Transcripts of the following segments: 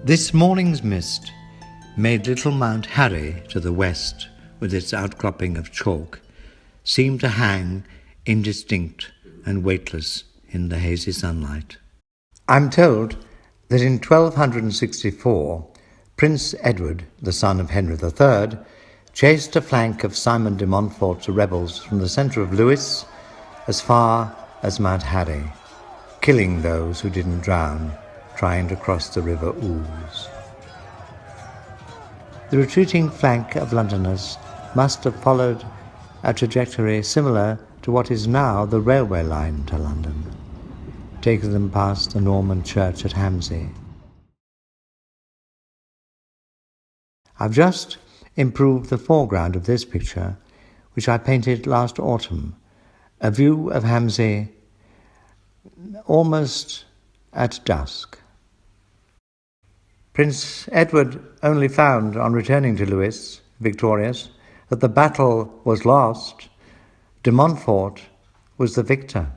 This morning's mist made little Mount Harry to the west, with its outcropping of chalk, seem to hang indistinct and weightless in the hazy sunlight. I'm told that in 1264, Prince Edward, the son of Henry III, chased a flank of Simon de Montfort's rebels from the centre of Lewes as far as Mount Harry, killing those who didn't drown trying to cross the river Ouse. The retreating flank of Londoners must have followed a trajectory similar to what is now the railway line to London, taking them past the Norman church at Hamsey. I've just improved the foreground of this picture, which I painted last autumn, a view of Hamsey almost at dusk. Prince Edward only found, on returning to Lewes, victorious, that the battle was lost. De Montfort was the victor.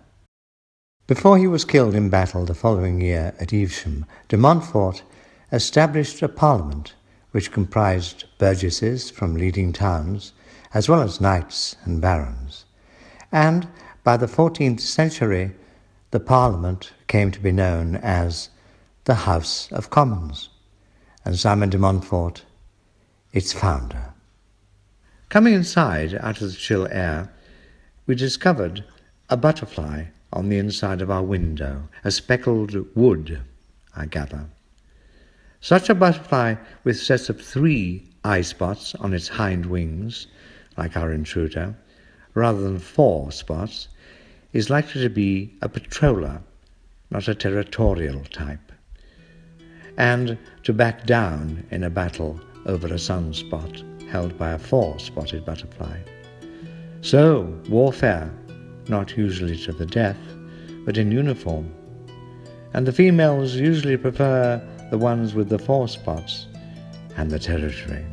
Before he was killed in battle the following year at Evesham, de Montfort established a parliament which comprised burgesses from leading towns, as well as knights and barons. And by the 14th century, the parliament came to be known as the House of Commons, and Simon de Montfort, its founder. Coming inside out of the chill air, we discovered a butterfly on the inside of our window, a speckled wood, I gather. Such a butterfly with sets of 3 eye spots on its hind wings, like our intruder, rather than 4 spots, is likely to be a patroller, not a territorial type, and to back down in a battle over a sunspot held by a 4-spotted butterfly. So, warfare, not usually to the death, but in uniform. And the females usually prefer the ones with the 4 spots and the territory.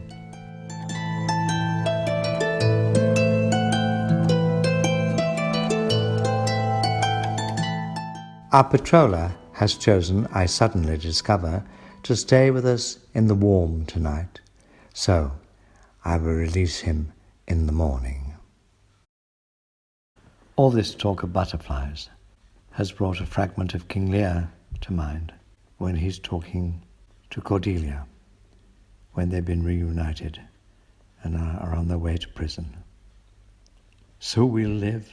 Our patroller has chosen, I suddenly discover, to stay with us in the warm tonight, so I will release him in the morning. All this talk of butterflies has brought a fragment of King Lear to mind when he's talking to Cordelia, when they've been reunited and are on their way to prison. So we'll live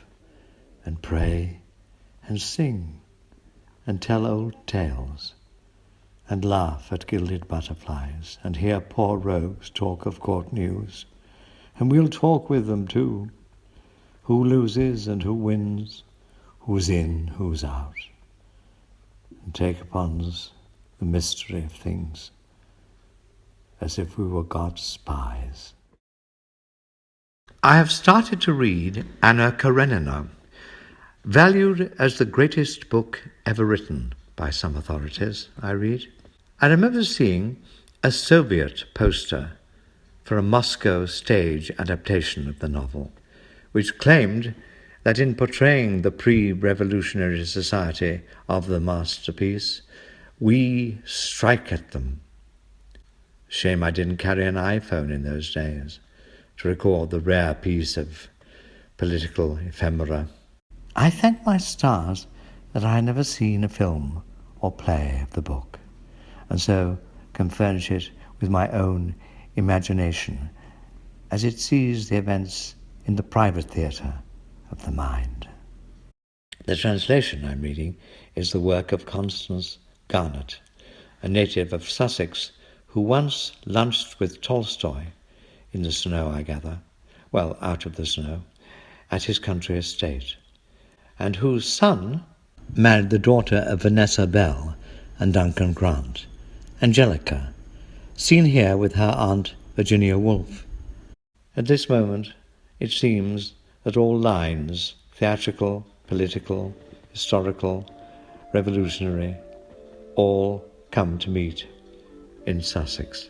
and pray and sing and tell old tales, and laugh at gilded butterflies, and hear poor rogues talk of court news. And we'll talk with them too, who loses and who wins, who's in, who's out, and take upon us the mystery of things, as if we were God's spies. I have started to read Anna Karenina, valued as the greatest book ever written by some authorities, I read. I remember seeing a Soviet poster for a Moscow stage adaptation of the novel, which claimed that in portraying the pre-revolutionary society of the masterpiece, we strike at them. Shame I didn't carry an iPhone in those days to record the rare piece of political ephemera. I thank my stars that I had never seen a film or play of the book, and so can furnish it with my own imagination as it sees the events in the private theatre of the mind. The translation I'm reading is the work of Constance Garnett, a native of Sussex who once lunched with Tolstoy in the snow, I gather, well, out of the snow, at his country estate, and whose son married the daughter of Vanessa Bell and Duncan Grant, Angelica, seen here with her aunt Virginia Woolf. At this moment, it seems that all lines, theatrical, political, historical, revolutionary, all come to meet in Sussex.